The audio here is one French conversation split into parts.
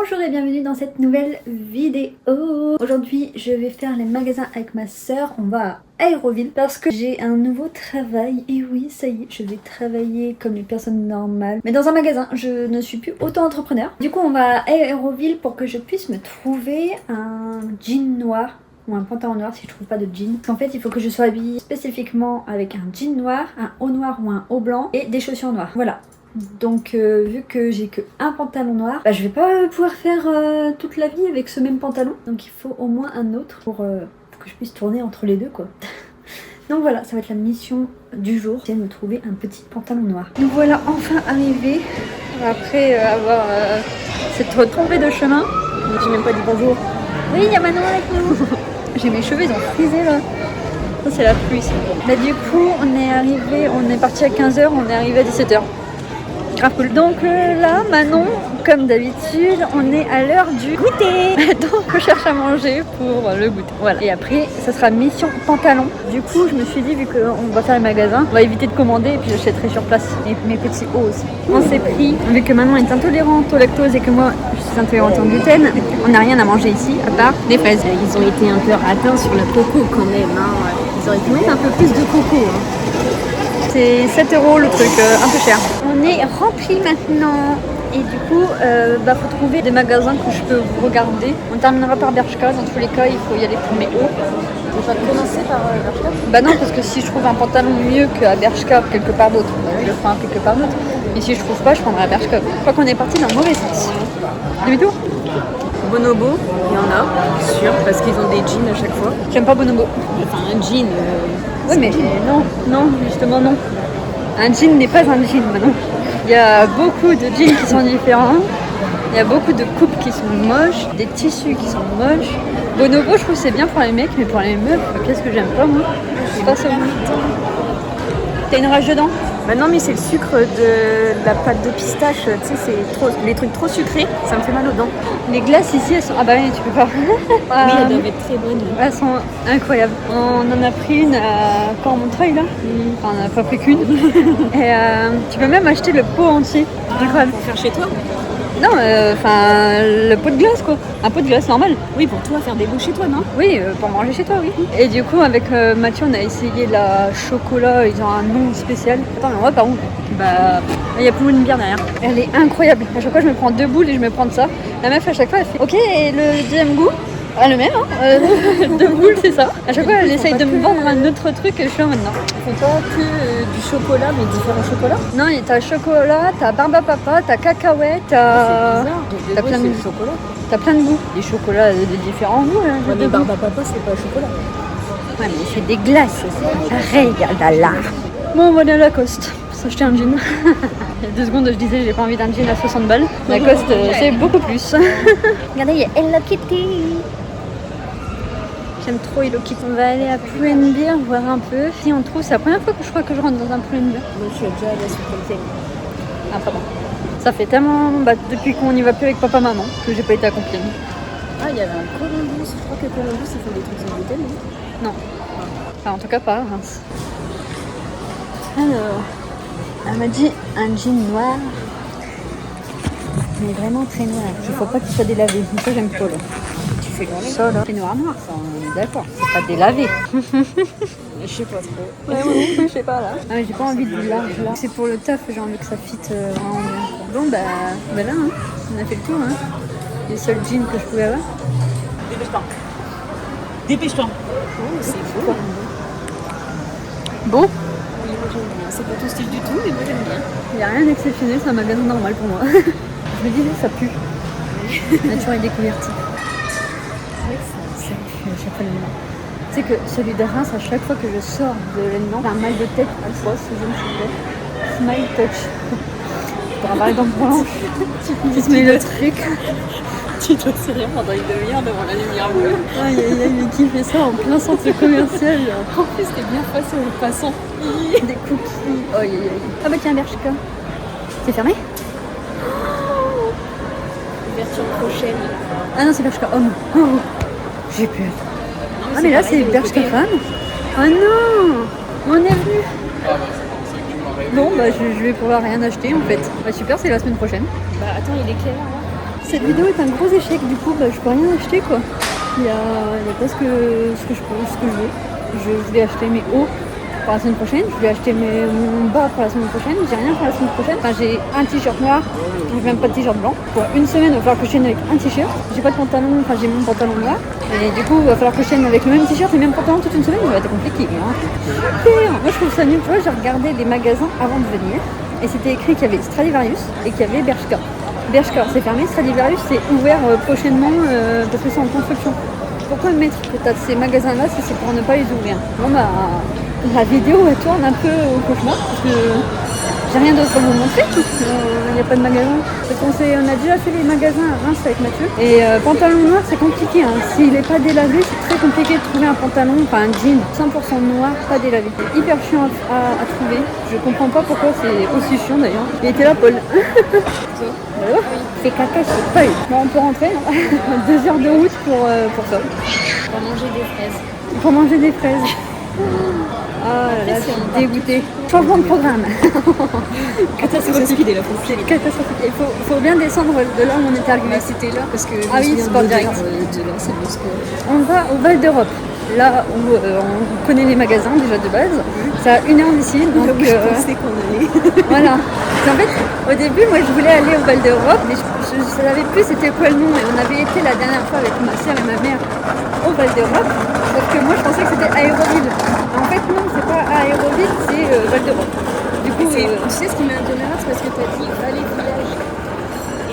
Bonjour et bienvenue dans cette nouvelle vidéo. Aujourd'hui je vais faire les magasins avec ma soeur. On va à Aéroville parce que j'ai un nouveau travail. Et oui, ça y est, je vais travailler comme les personnes normales, mais dans un magasin. Je ne suis plus auto-entrepreneur. Du coup on va à Aéroville pour que je puisse me trouver un jean noir ou un pantalon noir si je trouve pas de jean. En fait il faut que je sois habillée spécifiquement avec un jean noir, un haut noir ou un haut blanc et des chaussures noires. Voilà. Donc vu que j'ai que un pantalon noir, je vais pas pouvoir faire toute la vie avec ce même pantalon. Donc il faut au moins un autre pour que je puisse tourner entre les deux quoi. Donc voilà, ça va être la mission du jour, c'est de me trouver un petit pantalon noir. Nous voilà enfin arrivés après avoir cette retombée de chemin. J'ai même pas dit bonjour. Oui, il y a Manon avec nous. J'ai mes cheveux, ils ont frisé là. Ça c'est la pluie ça. Là du coup on est parti à 15h, on est arrivé à 17h. Grave cool. Donc là, Manon, comme d'habitude, on est à l'heure du goûter. Donc on cherche à manger pour le goûter. Voilà. Et après, ça sera mission pantalon. Du coup, je me suis dit, vu qu'on va faire les magasins, on va éviter de commander et puis j'achèterai sur place. Et mes petits hauts aussi. On s'est pris, vu que Manon est intolérante au lactose et que moi, je suis intolérante au gluten, on n'a rien à manger ici, à part des fraises. Ils ont été un peu atteints sur le coco quand même. Hein. Ils auraient pu mettre un peu plus de coco. Hein. C'est 7 € le truc, un peu cher. On est rempli maintenant. Et du coup, faut trouver des magasins que je peux regarder. On terminera par Bershka. Dans tous les cas, il faut y aller pour mes hauts. On va commencer par Bershka. Bah non, parce que si je trouve un pantalon mieux qu'à Bershka quelque part d'autre, je le ferai un quelque part d'autre. Mais si je trouve pas, je prendrai à Bershka. Je crois qu'on est parti dans le mauvais sens. Demi-tour. Bonobo, il y en a, sûr, parce qu'ils ont des jeans à chaque fois. J'aime pas Bonobo. Enfin, un jean. Oui, mais non, justement non. Un jean n'est pas un jean maintenant. Il y a beaucoup de jeans qui sont différents. Il y a beaucoup de coupes qui sont moches, des tissus qui sont moches. Bonobo, je trouve que c'est bien pour les mecs, mais pour les meufs, qu'est-ce que j'aime pas moi. C'est pas ça. T'as une rage dedans? Bah non, mais c'est le sucre de la pâte de pistache, tu sais, c'est trop, les trucs trop sucrés, ça me fait mal aux dents. Les glaces ici, elles sont... Ah bah oui, tu peux pas. Oui, elles doivent être très bonnes. Elles sont incroyables. On en a pris une à Cormontreuil là. Enfin, on n'a pas pris qu'une. Et tu peux même acheter le pot entier. Incroyable. Pour faire chez toi? Non, le pot de glace quoi. Un pot de glace normal. Oui, pour toi, faire des bouts chez toi, non? Oui, pour manger chez toi, oui. Et du coup, avec Mathieu, on a essayé la chocolat, ils ont un nom spécial. Attends, mais on va par où? Il y a pour une bière derrière. Elle est incroyable. À chaque fois, je me prends 2 boules et je me prends de ça. La meuf, à chaque fois, elle fait OK, et le deuxième goût? Ah, le même, hein. 2 boules, c'est ça. À chaque fois, elle essaye de me vendre un autre truc et je suis en mode non. Ils font pas que du chocolat, mais différents chocolats? Non, t'as chocolat, t'as barbe à papa, t'as cacahuète, t'as. T'as plein de chocolat. T'as plein de goûts. Des chocolats de différents goûts. Hein, ouais, mais barbe à papa, c'est pas chocolat. Ouais, mais c'est des glaces. Regarde là. Bon, on va aller à Lacoste. S'acheter un jean. Il y a 2 secondes, je disais j'ai pas envie d'un jean à 60 balles. Lacoste, c'est beaucoup plus. Regardez, il y a Hello Kitty. J'aime trop Hello Kitty. On va aller à Pull&Bear voir un peu. Si on trouve, c'est la première fois que je crois que je rentre dans un Pull&Bear. Moi, je suis déjà allée sur Pull&Bear. Ah, pardon. Ça fait tellement. Depuis qu'on n'y va plus avec papa-maman que j'ai pas été à Compiègne. Ah, il y avait un Columbus. Je crois que Columbus, ils font des trucs sans gluten, non? Non. Enfin, en tout cas, pas à Reims. Alors, elle m'a dit un jean noir. Mais vraiment très noir. Il faut pas qu'il soit délavé. Donc ça, j'aime pas là. Tu fais quoi là? Ça là. C'est noir, ça, on est d'accord. C'est pas délavé. Je sais pas trop. Ouais, moi non plus, je sais pas là. Ah, mais j'ai pas envie de large là. C'est pour le taf, j'ai envie que ça fitte vraiment bien. Bon, là, hein. On a fait le tour, hein. Les seuls jeans que je pouvais avoir. Dépêche-toi. Dépêche-toi. Oh, c'est beau. Bon. Oui, moi j'aime bien. C'est pas ton style du tout, mais moi j'aime bien. Il n'y a rien d'exceptionnel, c'est un magasin normal pour moi. Je me disais, ça pue. Nature et découverte. C'est vrai que Ça pue à chaque fois le même. Tu sais que celui de Reims, à chaque fois que je sors de l'événement, j'ai un mal de tête à fois, ce jeune chocolat. Smile touch. Pour avoir les dents blanches. Tu te mets le truc. tu dois serrer pendant une demi-heure devant la lumière bleue. Aïe aïe aïe, mais qui fait ça en plein centre commercial là. En plus, t'es bien face aux passants. Des cookies. Aïe aïe aïe. Ah bah tiens, Bershka. C'est fermé? Ouverture prochaine. Ah non, c'est Bershka homme. Oh, j'ai peur. Ah mais là c'est Bershka femme. Ah non, on est venu. Bon bah je vais pouvoir rien acheter en fait. Bah super, c'est la semaine prochaine. Bah attends, il est quelle heure là? Cette vidéo est un gros échec, du coup je peux rien acheter quoi. Il y a pas ce que je veux. Je voulais acheter mes hauts pour la semaine prochaine, je voulais acheter mon bas pour la semaine prochaine, j'ai rien pour la semaine prochaine. Enfin j'ai un t-shirt noir, j'ai même pas de t-shirt blanc. Pour une semaine il va falloir que je tienne avec un t-shirt, j'ai pas de pantalon, enfin j'ai mon pantalon noir. Et du coup il va falloir que je tienne avec le même t-shirt et le même pantalon toute une semaine, ça va être compliqué. Hein. Super. Moi je trouve ça nul, tu vois, j'ai regardé des magasins avant de venir et c'était écrit qu'il y avait Stradivarius et qu'il y avait Bershka. Bershka c'est fermé, Stradivarius c'est ouvert prochainement parce que c'est en construction. Pourquoi mettre que tu as ces magasins là si c'est pour ne pas les ouvrir? Bon bah la vidéo elle tourne un peu au cauchemar parce que j'ai rien d'autre à vous montrer. Il n'y a pas de magasin. On a déjà fait les magasins à Reims avec Mathieu. Et pantalon noir c'est compliqué. Hein. S'il n'est pas délavé, c'est très compliqué de trouver un pantalon, enfin un jean 100% noir, pas délavé. C'est hyper chiant à trouver. Je comprends pas pourquoi c'est aussi chiant d'ailleurs. Il était là Paul. Voilà. C'est caca, c'est pas eu. Bon on peut rentrer. 2 heures de route pour ça. Pour manger des fraises. Pour manger des fraises. Ah là là, je suis dégoûtée. Changement de programme. Catastrophique dès la fois. Catastrophique. Il faut bien descendre de là où on est arrivé. C'était là parce que ah oui, sport direct. De l'ancienne Moscou. On va au Val d'Europe. Là où on connaît les magasins déjà de base. Ça a 1 heure d'ici. Donc je pensais qu'on allait. Voilà. En fait, au début, moi je voulais aller au Val d'Europe, mais je ne savais plus c'était quoi le nom. Et on avait été la dernière fois avec ma soeur et ma mère au Val d'Europe. Sauf que moi je pensais que c'était Aéroville. En fait non, c'est pas Aéroville, c'est Val d'Europe. Du coup, tu sais ce qui m'a donné rare, c'est parce que tu as dit Vallée Village.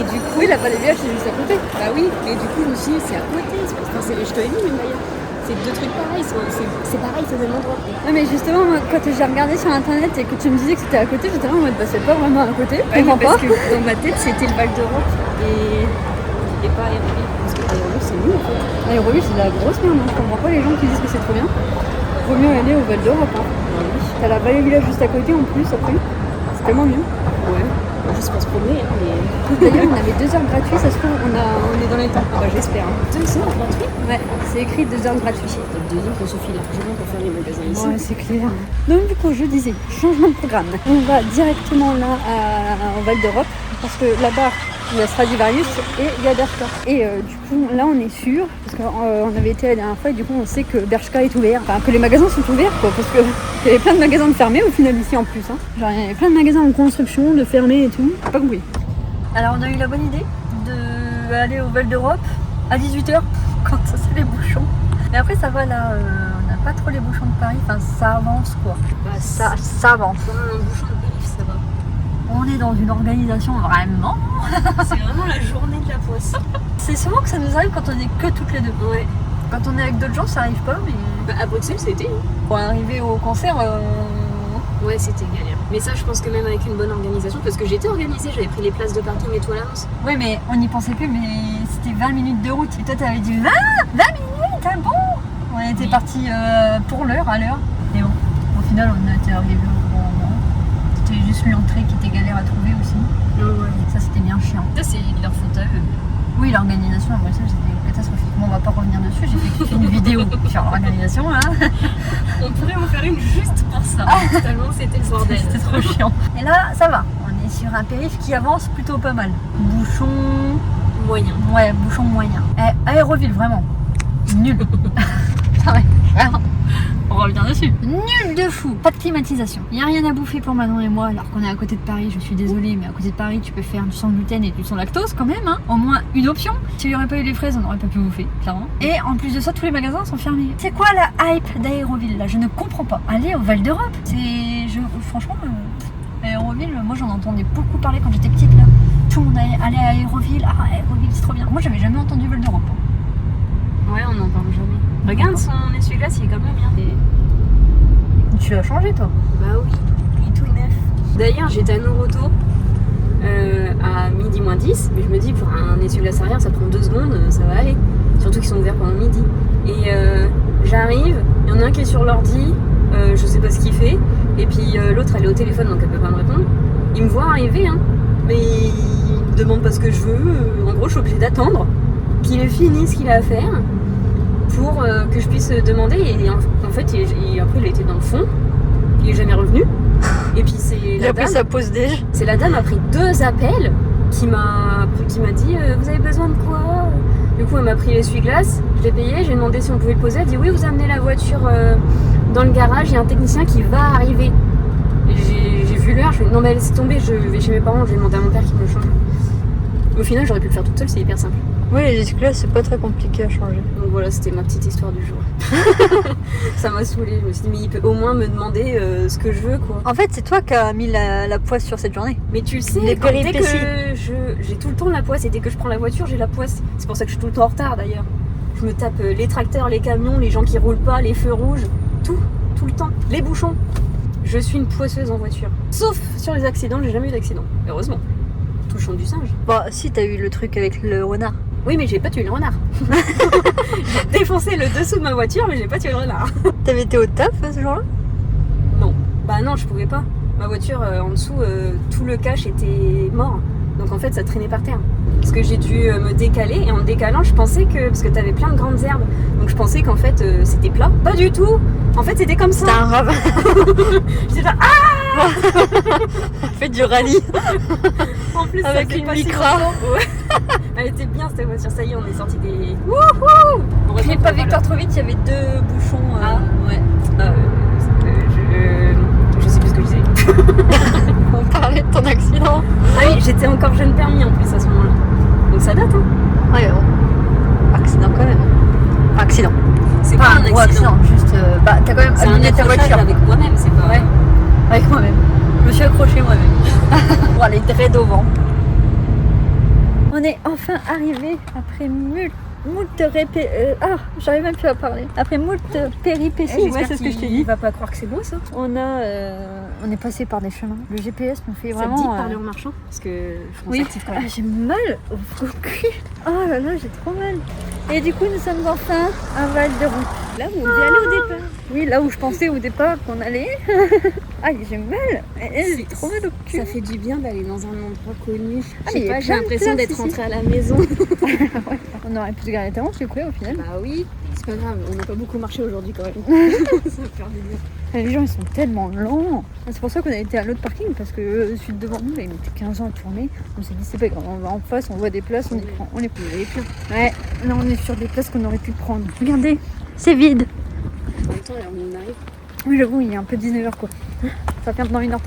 Et du coup, oui, la Vallée Village c'est juste à côté. Bah oui, et du coup je me suis dit c'est à côté. Je te l'ai dit même d'ailleurs. C'est 2 trucs pareils, c'est pareil, c'est au même endroit. Ouais, mais justement, moi, quand j'ai regardé sur internet et que tu me disais que c'était à côté, j'étais là en mode bah c'est pas vraiment à côté. Ouais, parce que dans ma tête c'était le Val d'Europe et pas Aéroville. Parce que Aéroville c'est nul en fait. Aéroville c'est de la grosse merde, je comprends pas les gens qui disent que c'est trop bien. Vaut mieux aller au Val d'Europe. Hein. T'as la Vallée Village juste à côté en plus après. C'est tellement mieux. Ouais. Juste pour se promener, hein, mais... D'ailleurs, on avait 2 heures gratuits, ça se trouve, on est dans les temps. Bah, j'espère. 2 heures gratuits? Ouais, c'est écrit 2 heures gratuits. 2 heures, ça suffit largement pour faire les magasins ici. Ouais, c'est clair. Donc, du coup, je disais, changement de programme. On va directement là au Val d'Europe, parce que là-bas, il y a Stradivarius et il y a Bershka. Et du coup, là, on est sûr, parce qu'on avait été la dernière fois, et du coup, on sait que Bershka est ouvert. Enfin, que les magasins sont ouverts, quoi, parce qu'il y avait plein de magasins de fermés au final ici en plus. Hein. Genre, il y avait plein de magasins en construction, de fermés et tout. J'ai pas compris. Alors, on a eu la bonne idée d'aller au Val d'Europe à 18h, quand c'est les bouchons. Mais après, ça va là, on n'a pas trop les bouchons de Paris, enfin, ça avance quoi. Bah, ça avance. Un bouchon de périph', ça va. On est dans une organisation vraiment. C'est vraiment la journée de la poisse. C'est souvent que ça nous arrive quand on est que toutes les deux. Ouais. Quand on est avec d'autres gens, ça arrive pas, mais... Bah, à Bruxelles, c'était. Pour arriver au concert... Ouais, c'était galère. Mais ça, je pense que même avec une bonne organisation, parce que j'étais organisée, j'avais pris les places de parking et tout à l'avance. Ouais, mais on n'y pensait plus, mais c'était 20 minutes de route. Et toi, t'avais dit 20 minutes, hein, bon. On était partis pour l'heure, à l'heure. Et bon, au final, on a été arrivés au bon moment. C'était juste l'entrée qui était galère à trouver aussi. Ouais. Ça, c'était bien chiant. Ça, c'est leur faute à eux. Oui, l'organisation à Bruxelles, c'était catastrophique. Bon, on va pas revenir dessus, j'ai fait une vidéo sur l'organisation, là. On pourrait en faire une juste pour ça. Tellement c'était le bordel. C'était trop chiant. Et là, ça va. On est sur un périph' qui avance plutôt pas mal. Bouchon... moyen. Ouais, bouchon moyen. Aéroville, vraiment. Nul. Ah ouais, vraiment. On revient dessus. Nul de fou. Pas de climatisation. Il n'y a rien à bouffer pour Manon et moi alors qu'on est à côté de Paris. Je suis désolée, mais à côté de Paris, tu peux faire du sans gluten et du sans lactose quand même. Hein. Au moins une option. S'il n'y aurait pas eu les fraises, on n'aurait pas pu bouffer, clairement. Et en plus de ça, tous les magasins sont fermés. C'est quoi la hype d'Aéroville là? Je ne comprends pas. Aller au Val d'Europe. Franchement, Aéroville, moi j'en entendais beaucoup parler quand j'étais petite là. Tout le monde allait à Aéroville. Ah, Aéroville, c'est trop bien. Moi, j'avais jamais entendu Val d'Europe. Ouais, on n'en parle jamais. Regarde son essuie-glace, il est quand même bien. Tu l'as changé toi? Bah oui, il est tout neuf. D'ailleurs, j'étais à Noroto à midi moins 10, mais je me dis pour un essuie-glace arrière, ça prend 2 secondes, ça va aller. Surtout qu'ils sont ouverts pendant midi. Et j'arrive, il y en a un qui est sur l'ordi, je sais pas ce qu'il fait, et puis l'autre elle est au téléphone donc elle peut pas me répondre. Il me voit arriver, hein, mais il me demande pas ce que je veux. En gros, je suis obligée d'attendre qu'il ait fini ce qu'il a à faire pour que je puisse demander. Et en fait, après, il était dans le fond. Il est jamais revenu. Et puis c'est Il a pris sa pause déj. C'est la dame a pris 2 appels qui m'a dit vous avez besoin de quoi? Du coup elle m'a pris l'essuie-glace, je l'ai payé, j'ai demandé si on pouvait le poser, elle dit oui vous amenez la voiture dans le garage, il y a un technicien qui va arriver. Et j'ai vu l'heure, je lui ai dit non mais laissez tomber, je vais chez mes parents, je vais demander à mon père qui me le change. Au final j'aurais pu le faire toute seule, c'est hyper simple. Oui, les essuie-glaces c'est pas très compliqué à changer. Donc voilà, c'était ma petite histoire du jour. Ça m'a saoulée, je me suis dit mais il peut au moins me demander ce que je veux quoi. En fait c'est toi qui as mis la poisse sur cette journée. Mais tu le sais, Les dès que péripéties. j'ai tout le temps la poisse et dès que je prends la voiture j'ai la poisse. C'est pour ça que je suis tout le temps en retard d'ailleurs. Je me tape les tracteurs, les camions, les gens qui roulent pas, les feux rouges, tout le temps, les bouchons. Je suis une poisseuse en voiture. Sauf sur les accidents, j'ai jamais eu d'accident. Heureusement. Touchant du singe. Bon, si t'as eu le truc avec le renard. Oui, mais j'ai pas tué le renard. J'ai défoncé le dessous de ma voiture, mais j'ai pas tué le renard. T'avais été au taf ce jour-là? Non. Bah non, je pouvais pas. Ma voiture, en dessous, tout le cache était mort. Donc en fait, ça traînait par terre. Parce que j'ai dû me décaler, et en me décalant, je pensais que... Parce que t'avais plein de grandes herbes. Donc je pensais qu'en fait, c'était plat. Pas du tout. En fait, c'était comme ça. C'était un ravin. J'étais là, ah. Fait du rallye. En plus, avec ça s'est une passé Micra. longtemps. Ouais. Elle était bien cette voiture, ça y est, on est sorti des... Wouhou. J'ai pas Victor trop vite, il y avait 2 bouchons. Ah, ouais. Je sais plus ce que je disais. On parlait de ton accident. Ah oui, j'étais encore jeune permis en plus à ce moment-là. Donc ça date, hein. Ouais, bon. Accident quand même. Enfin, accident. C'est Pas pas un gros accident, juste. Bah, t'as quand même C'est un abîmé ta accrochage voiture. avec moi-même, c'est pas... Ouais. Avec moi-même. Je me suis accrochée moi-même. Pour aller dread au vent. On est enfin arrivé après moult j'arrive même plus à parler. Après moult péripéties, ouais, c'est ce que je t'ai dit. Il va pas croire que c'est moi ça. On est passé par des chemins. Le GPS nous fait Ça vraiment. te dit de parler en marchant? Parce que je pense Oui. actif quand même. J'ai mal au cul. Oh là là, j'ai trop mal. Et du coup, nous sommes enfin à Val de Roux. Là où on devait aller au départ. Oui, là où je pensais au départ qu'on allait. Aïe, j'ai mal. J'ai trop mal au cul. Ça fait du bien d'aller dans un endroit connu. Ah, Je mais il y sais a pas, j'ai plein de l'impression places d'être ici. rentrée à la maison. Ouais. On aurait pu se garer tellement, c'est quoi au final? Bah oui, c'est pas grave, on n'a pas beaucoup marché aujourd'hui quand même. Ça va faire du bien. Les gens ils sont tellement lents. C'est pour ça qu'on a été à l'autre parking parce que celui de devant nous là, il mettait 15 ans à tourner. On s'est dit c'est pas grave, on va en face, on voit des places, on y prend. On les prend. Il y avait plein. Ouais, là on est sur des places qu'on aurait pu prendre. Regardez, c'est vide. En même temps, là, on arrive. Oui, j'avoue, il est un peu 19h quoi. Ça vient dans 1h30.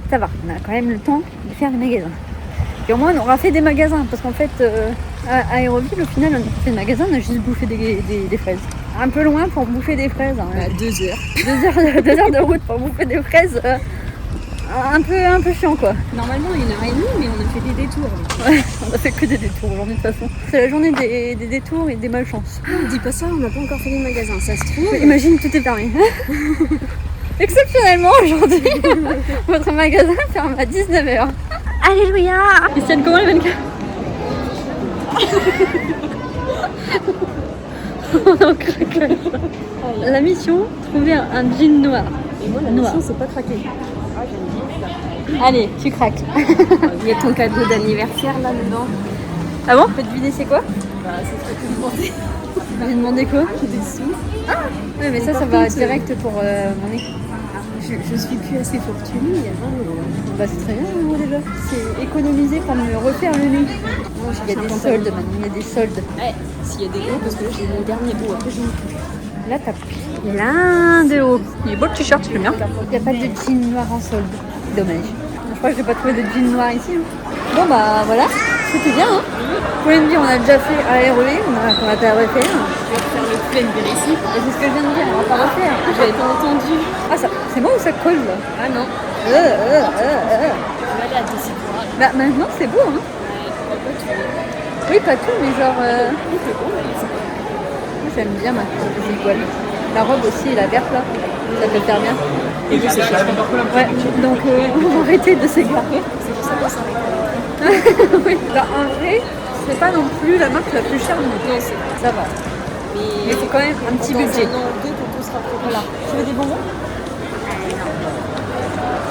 Ça va, on a quand même le temps de faire les magasins. Et au moins on aura fait des magasins parce qu'en fait à Aéroville au final on a fait des magasins, on a juste bouffé des fraises. Un peu loin pour bouffer des fraises. Hein. Bah 2 heures. 2 heures de route pour bouffer des fraises. Un peu chiant quoi. Normalement 1h30, mais on a fait des détours. Ouais, on a fait que des détours aujourd'hui de toute façon. C'est la journée des détours et des malchances. Dis pas ça, on n'a pas encore fait les magasins, ça se trouve. Imagine, tout est fermé. Exceptionnellement aujourd'hui, votre magasin ferme à 19h. Alléluia. Ils tiennent comment les 24? On en craque. La mission, trouver un jean noir. Et moi, la Noir. mission, c'est pas craquer. Ah, j'aime bien ça. Allez, tu craques. Il y a ton cadeau d'anniversaire là-dedans. Ah bon? Tu peux deviner c'est quoi? Bah, c'est ce que tu demandais. J'ai demandé quoi? Des sous. Ouais, mais ça va direct pour mon équipe. Je suis plus assez fortunée, il y a 20 euros. Bah c'est très bien moi déjà. C'est économiser pour me refaire le nez. Il y a des soldes maintenant, il y a des soldes. Ouais, s'il y a des hauts, parce que là j'ai mon dernier haut, après je n'ai plus. Là t'as plein de hauts. Il est beau le t-shirt, j'aime bien. Il n'y a pas de jean noir en solde. Dommage. Je crois que je vais pas trouver de jean noir ici. Hein. Bon bah voilà, c'était bien. Hein. Vous pouvez me dire, on a déjà fait AREV, on va pas refaire. Je vais faire le plein ici. Et c'est ce que je viens de dire, on va pas refaire. J'avais pas entendu. Ah ça, c'est moi ou ça colle là? Ah non. Je vais aller à Décipoire. Bah maintenant c'est beau hein. Pas tout. Oui pas tout mais genre... Moi j'aime bien ma iguale. La robe aussi, la verte là, ça peut faire bien. Et vous, c'est cher. Ouais, donc on va arrêter de s'égarer. C'est pour ça qu'on s'arrête. Oui, bah, en vrai, c'est pas non plus la marque la plus chère du monde. Non, c'est Ça va. Mais c'est quand même un petit budget. Non, deux pour tout se rapprocher. Voilà. Tu veux des bonbons?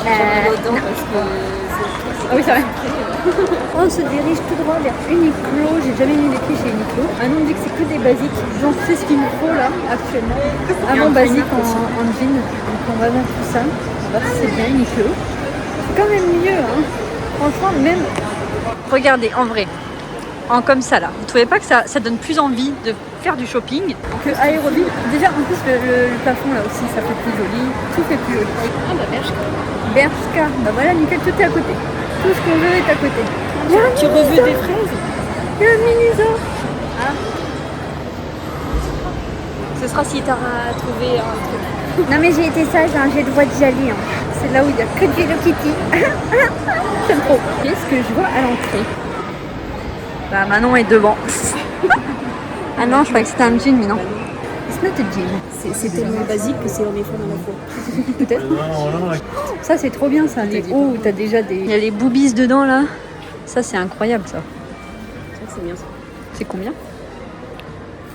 J'ai les dents parce que Ah oui, c'est vrai. On se dirige tout droit vers Uniqlo. J'ai jamais mis les pieds chez Uniqlo. Manon me dit que c'est que des basiques. Donc c'est ce qu'il me faut là, actuellement. Un bon basique en jean. Donc on va voir tout ça. On va voir si c'est bien Uniqlo. C'est quand même mieux. Hein. Franchement, même Regardez, en vrai, en comme ça là, vous trouvez pas que ça donne plus envie de faire du shopping que Aéroville? Déjà, en plus, le plafond là aussi, ça fait plus joli, tout fait plus joli. Ah bah Bershka. Bershka, bah voilà, nickel, tout est à côté. Tout ce qu'on veut est à côté. Tu reveux des fraises? Il y a un mini-zoo. Ah. Ce sera si t'as trouvé un truc. Non mais j'ai été sage, hein, j'ai le droit d'y aller. Hein. C'est là où il y a que du Hello Kitty. J'aime trop. Qu'est-ce que je vois à l'entrée? Bah Manon est devant. Ah non, je croyais que c'était un jean, mais non. It's not a jean. C'est tellement basique que c'est homme et femme à la fois. Peut-être. Ça c'est trop bien ça. Les hauts où t'as déjà des... Il y a les boobies dedans là. Ça c'est incroyable ça. C'est bien ça. C'est combien?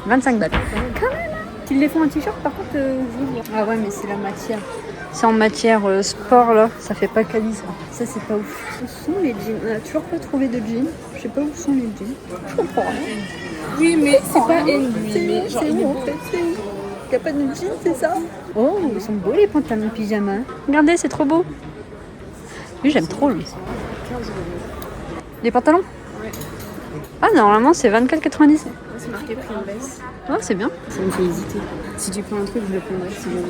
25 balles. Quand même. S'ils les font un t-shirt par contre, j'ouvre. Ah ouais mais c'est la matière. C'est en matière sport là, ça fait pas quali ça. Ça c'est pas ouf. Où sont les jeans? On a toujours pas trouvé de jeans. Je sais pas où sont les jeans. Je comprends rien. Oui mais c'est pas ennemi. C'est où en fait? C'est où? Y a pas de jeans, c'est ça? Oh, ils sont beaux les pantalons pyjama. Regardez, c'est trop beau. Lui j'aime trop lui. 15 €. Les pantalons? Ouais. Ah normalement c'est 24,90. C'est marqué prix en baisse. Ah c'est bien. Ça me fait hésiter. Si tu prends un truc, je le prendrai si jamais.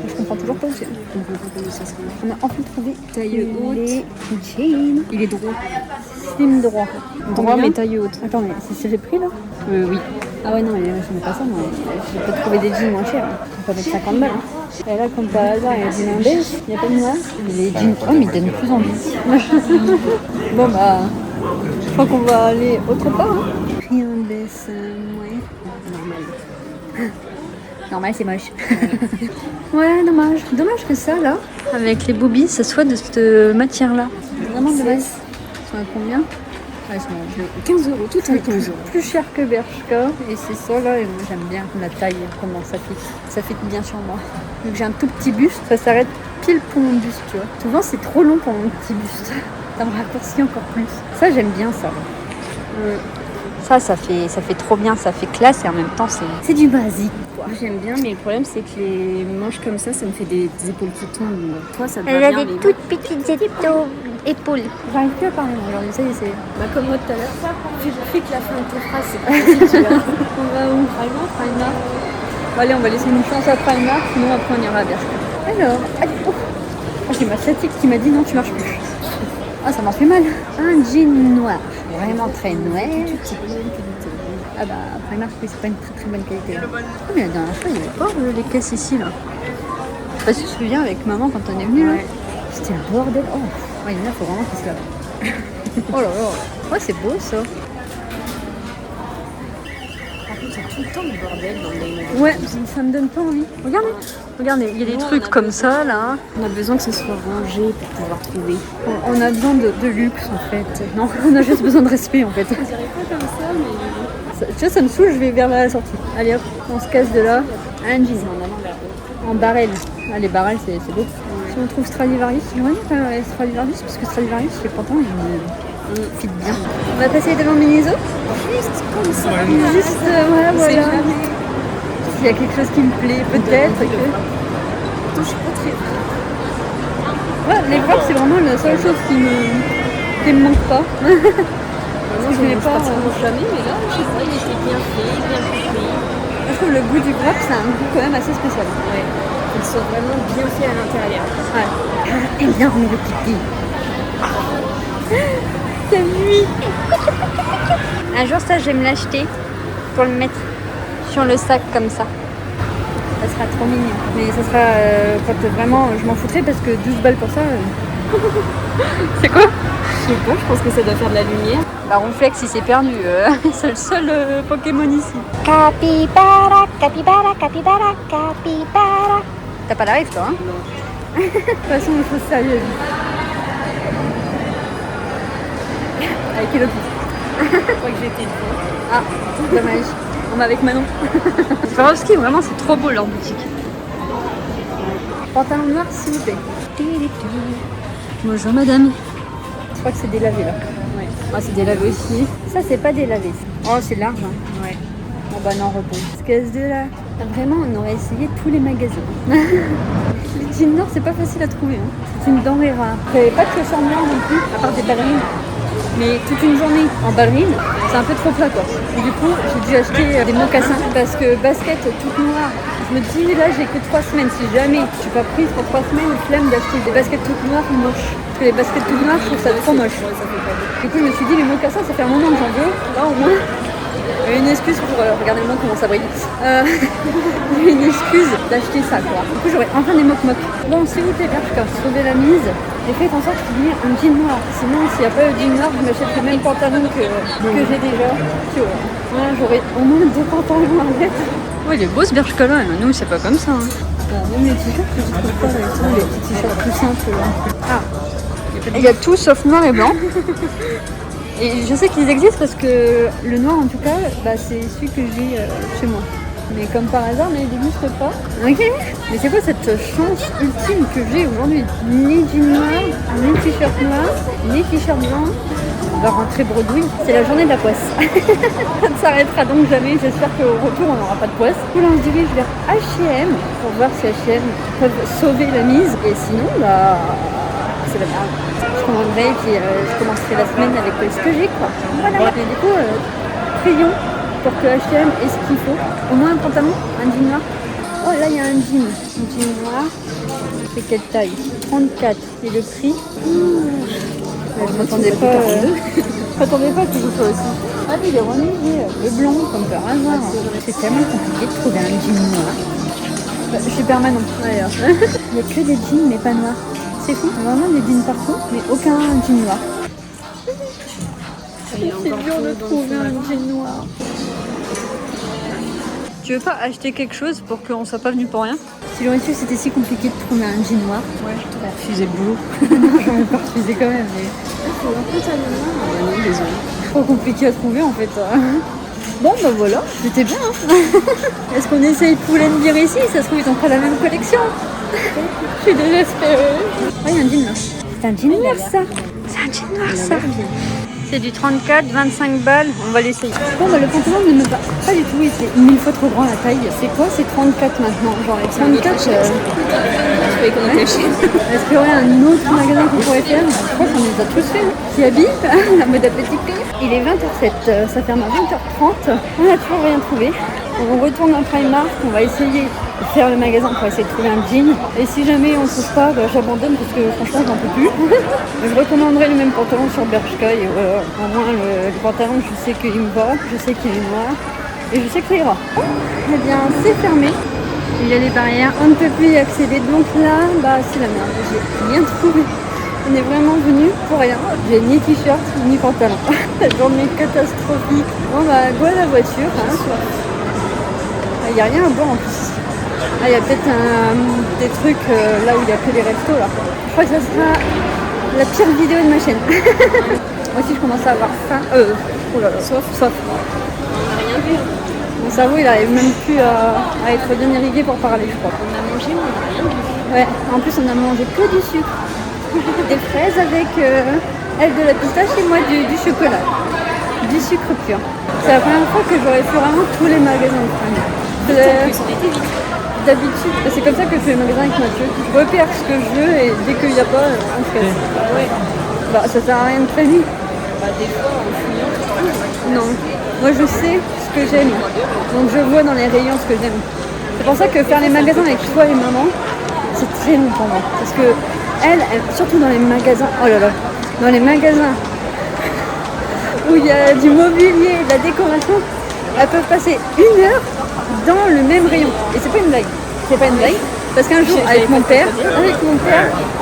Je comprends toujours pas aussi. Je comprends pas comment ça se fait. On a enfin trouvé Taille haute. les jeans. Il est droit. Slim droit. Droit Combien? mais taille haute. Attends, mais c'est le prix là? Oui. Ah ouais, non, mais je n'ai pas ça, moi. Je peux trouver des jeans moins chers. On peut mettre 50 balles. Hein. Et là, comme par hasard, il y a des jeans en beige, il n'y a pas de noir. Les jeans, oh, mais ils donnent plus envie. Bon, bah, je crois qu'on va aller autre part. Hein. Prix en baisse, ouais. Normal. Normal, c'est moche. Ouais, dommage. Dommage que ça, là, avec les boobies, ça soit de cette matière-là. Vraiment dommage. Ils sont à combien? Ah, ils sont 15 €, tout à 15 €. plus cher que Bershka. Et c'est ça là, et moi j'aime bien la taille, comment ça fit. Ça fit bien sur moi. Vu que j'ai un tout petit buste, ça s'arrête pile pour mon buste, tu vois. Souvent c'est trop long pour mon petit buste. Ça me raccourcit encore plus. Ça j'aime bien ça. Ça fait trop bien, ça fait classe et en même temps c'est du basique. Moi j'aime bien, mais le problème c'est que les manches comme ça me fait des épaules qui tombent. Toi ça te va Elle a bien. des mais toutes petites épaules. J'arrive plus à parler aujourd'hui, ça y est, c'est... Bah comme moi tout à l'heure, fais que la fin de tes phrases, c'est pas facile, tu vois. On va où? Primark. Bon, allez, on va laisser une chance à Primark, sinon après on ira à Bershka. Alors, allez, oh. J'ai ma sciatique qui m'a dit non, tu marches plus. Ah, ça m'a fait mal. Un jean noir, vraiment très noir. Ah bah, Primark, oui, c'est pas une très très bonne qualité. Là. Oh, mais la dernière fois, il n'y avait pas les caisses ici, là. Je sais pas si tu te souviens avec maman quand on est venu là. C'était le bordel. Oh, ouais, il y en a, faut vraiment qu'ils se lavent. Oh là là. Ouais, c'est beau ça. Par contre, c'est tout le temps le bordel dans les magasins. Ouais, ça me donne pas envie. Regardez, il y a des trucs comme ça là. On a besoin que ce soit rangé pour pouvoir trouver. On a besoin de luxe en fait. Non, on a juste besoin de respect en fait. Je dirais pas comme ça, mais... Tu vois, ça me saoule, je vais vers la sortie. Allez hop, on se casse de là. Un jean. En allant vers eux. En barrel. Ah, les barrels, c'est beau. Si on trouve Stradivarius, j'aimerais bien Stradivarius parce que Stradivarius, les pantalons, ils me fit bien. On va passer devant Miniso. Juste comme ça. Juste, voilà. C'est jamais... S'il y a quelque chose qui me plaît, peut-être que... Attends, je suis pas très... Ouais, les crocs, c'est vraiment la seule chose qui me manque pas. Moi, je n'ai pas jamais, mais là, je sais pas, il était bien fait, bien coupé. Je trouve le goût du croc, c'est un goût quand même assez spécial. Ouais. Ils sont vraiment bien faits à l'intérieur. Ouais. Et bien remis le pipi. C'est lui. Un jour, ça, je vais me l'acheter pour le mettre sur le sac comme ça. Ça sera trop mignon. Mais ça sera quand vraiment, je m'en foutrais parce que 12 balles pour ça. C'est quoi? Je sais pas, je pense que ça doit faire de la lumière. Bah, Ronflex, il s'est perdu. C'est le seul Pokémon ici. Capybara, capybara, capybara, capybara. T'as pas la rêve, toi, hein? Non. De toute façon, une chose sérieuse. Avec Hello Kitty. Je crois que j'étais une fois. Ah, dommage. On va avec Manon. Swarovski, vraiment, c'est trop beau leur boutique. Pantalon noir, s'il vous plaît. Bonjour, madame. Je crois que c'est délavé, là. Ouais. Ah, c'est délavé aussi. Ça, c'est pas délavé. Oh, c'est large, hein. Ouais. Oh, bah non, repos. Ce casse de là. Vraiment, on aurait essayé tous les magasins. Les jeans noirs, c'est pas facile à trouver. Hein. C'est une denrée rare. Il n'y avait pas de chaussures noires non plus, à part des ballerines. mais toute une journée en ballerine, c'est un peu trop plat quoi. Et du coup, j'ai dû acheter des mocassins parce que basket toute noire. Je me dis là j'ai que 3 semaines, si jamais je suis pas prise pour 3 semaines, flemme d'acheter des baskets toutes noires moches. Parce que les baskets toutes noires, je trouve ça trop moche. Du coup je me suis dit les mocassins ça fait un moment que j'en veux, là au moins. Une excuse pour regardez-moi comment ça brille. Une excuse d'acheter ça quoi. Du coup j'aurais enfin des moc-moc. Bon s'il vous plaît Bershka, sauvez la mise et faites en sorte qu'il y ait un jean noir. Sinon s'il n'y a pas de jean noir, je m'achète le même pantalon que j'ai déjà. Tu vois. Voilà, j'aurais au moins 2 pantalons à mettre. Ouais il est beau ce Bershka là, nous c'est pas comme ça. Hein. Même les t-shirts que je trouve pas avec ça, les petits t-shirts tout simples là. Ah, il y a tout sauf noir et blanc. Et je sais qu'ils existent parce que le noir en tout cas, c'est celui que j'ai chez moi. Mais comme par hasard, mais il n'existe pas. Ok. Mais c'est quoi cette chance ultime que j'ai aujourd'hui? Ni jean noir, ni t-shirt noir, ni t-shirt blanc. On va rentrer bredouille. C'est la journée de la poisse. Ça ne s'arrêtera donc jamais. J'espère qu'au retour, on n'aura pas de poisse. Là, on se dirige vers H&M pour voir si H&M peuvent sauver la mise. Et sinon, c'est la merde. Je commanderai et puis je commencerai la semaine avec ce que j'ai quoi. Voilà. Et du coup, prions pour que H&M ait ce qu'il faut. Au moins un pantalon, un jean noir. Oh là il y a un jean noir. C'est quelle taille? 34. Et le prix je m'attendais pas. Je m'attendais pas que je sois aussi. Ah oui, il est renouvelé. Le blanc comme par hasard. C'est tellement compliqué de trouver un jean noir. Je suis permanente d'ailleurs. Il n'y a que des jeans mais pas noirs. C'est fou, il y a vraiment des jeans partout, mais aucun jean noir. C'est dur de trouver un jean noir. Tu veux pas acheter quelque chose pour qu'on soit pas venu pour rien? Si j'aurais su c'était si compliqué de trouver un jean noir, ouais, je t'aurais refusé le boulot. J'aurais pas refusé quand même, mais... non, désolé. Trop compliqué à trouver en fait. Bon voilà, c'était bien. Hein. Est-ce qu'on essaye Pull&Bear ici? Ça se trouve ils ont pas la même collection. Je suis désespérée. Ah, il y a un jean là. C'est un jean noir ça. C'est un jean noir ça. C'est du 34, 25 balles. On va l'essayer. Bon le pantalon ne me va pas du tout. Il est 1000 fois trop grand la taille. C'est quoi? C'est 34 maintenant. Genre avec 34. Je croyais qu'on était chez. Est-ce qu'il y aurait un autre magasin qu'on pourrait faire? Je crois qu'on les a tous fait. Qui habille la mode appétit. Il est 20h07. Ça ferme à 20h30. On n'a toujours rien trouvé. On retourne à Primark. On va essayer de faire le magasin pour essayer de trouver un jean. Et si jamais on ne trouve pas, j'abandonne parce que franchement j'en peux plus. Je recommanderais le même pantalon sur Bershka et au moins le pantalon je sais qu'il me va, je sais qu'il est noir et je sais que ça ira. Eh bien c'est fermé, il y a les barrières, on ne peut plus y accéder donc là c'est la merde, j'ai rien trouvé. On est vraiment venu pour rien, j'ai ni t-shirt ni pantalon. La journée catastrophique. Bon go à la voiture, hein. Il n'y a rien à boire en plus. Ah, il y a peut-être des trucs là où il n'y a que des restos là. Je crois que ça sera la pire vidéo de ma chaîne. Moi aussi je commence à avoir faim. Oh là là, sauf. On n'a rien vu. Mon cerveau il arrive même plus à être bien irrigué pour parler je crois. On a mangé mais on n'a rien vu. Ouais, en plus on a mangé que du sucre. Des fraises avec elle de la pistache et moi du chocolat. Du sucre pur. C'est la première fois que j'aurais fait vraiment tous les magasins de fringues. D'habitude, c'est comme ça que je fais le magasin avec Mathieu. Je repère ce que je veux et dès qu'il n'y a pas, on se casse. Ouais. Ça sert à rien de prévenir. Des fois, en fouillant, tu trouves. Non. Moi, je sais ce que j'aime. Donc, je vois dans les rayons ce que j'aime. C'est pour ça que faire les magasins avec toi et maman, c'est très long pour moi. Parce que elle, surtout dans les magasins, oh là là, dans les magasins où il y a du mobilier, de la décoration, elles peuvent passer 1 heure dans le même rayon. Et c'est pas une blague. C'est pas une blague. Parce qu'un jour, avec mon père,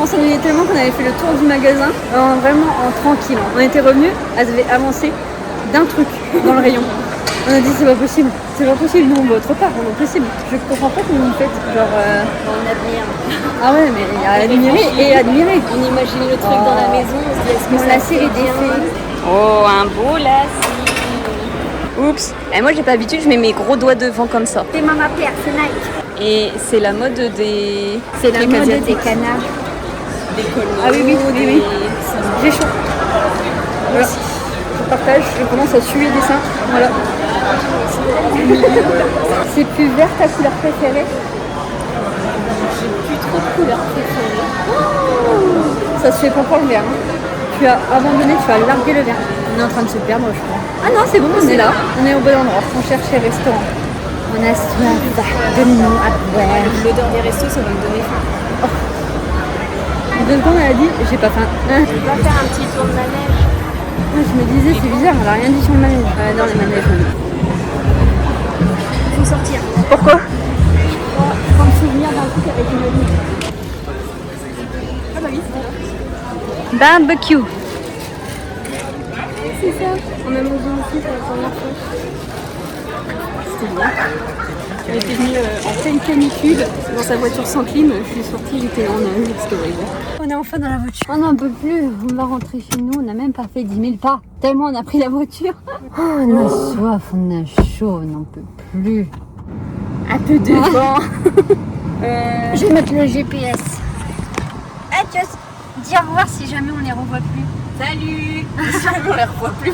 on s'ennuyait tellement qu'on avait fait le tour du magasin, vraiment en tranquille. On était revenus, elles avaient avancé d'un truc dans le rayon. On a dit c'est pas possible, nous on va autre part, c'est pas possible. Je comprends pas comment vous faites, genre... On admire. Ah ouais, mais il y a à admirer et admirer. On imagine le truc dans la maison, on se dit est-ce que mon lacet est défait. Oh, un beau lacet. Oups. Et moi j'ai pas l'habitude, je mets mes gros doigts devant comme ça. C'est Mama Pierre, c'est Nike. Et c'est la mode des... C'est la mode des canards. Des colmots. Ah oui. J'ai chaud. Voilà. Je partage, je commence à suer des seins. Voilà. C'est plus vert ta couleur préférée? J'ai plus trop de couleurs préférées. Ça se fait pas pour le vert. Hein. Tu as abandonné, tu as largué le verre. On est en train de se perdre, je crois. Ah non, c'est bon, on est là. On est au bon endroit. On cherchait restaurant. On a soif. Donne-nous à boire. L'odeur des restos, ça va me donner faim. En 2 secondes, elle a dit j'ai pas faim. On va faire un petit tour de manège. Moi, je me disais, c'est bizarre, elle a rien dit sur le manège. Dans les manèges. Il faut sortir. Pourquoi? Pour me souvenir d'un truc avec une olive. Ah bah oui, c'est ça. Barbecue. C'est ça. On a mangé ici pour la première fois. C'était bien. On était venus en pleine canicule dans sa voiture sans clim. Je suis sortie, j'étais en nage, c'était horrible. On est enfin dans la voiture. On n'en peut plus. On va rentrer chez nous. On n'a même pas fait 10 000 pas. Tellement on a pris la voiture. Oh, on a soif, on a chaud, on n'en peut plus. Un peu devant. Je vais mettre le GPS. Ah, tu vas dire au revoir si jamais on les revoit plus. Salut. On les revoit plus.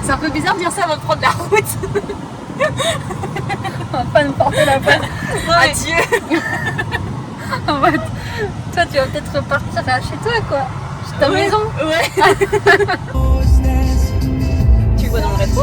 C'est un peu bizarre de dire ça avant de prendre la route. On va pas nous porter la place. Adieu. En fait, toi, tu vas peut-être repartir là, chez toi, quoi. Chez ta maison. Ouais. Tu le vois dans le rétro?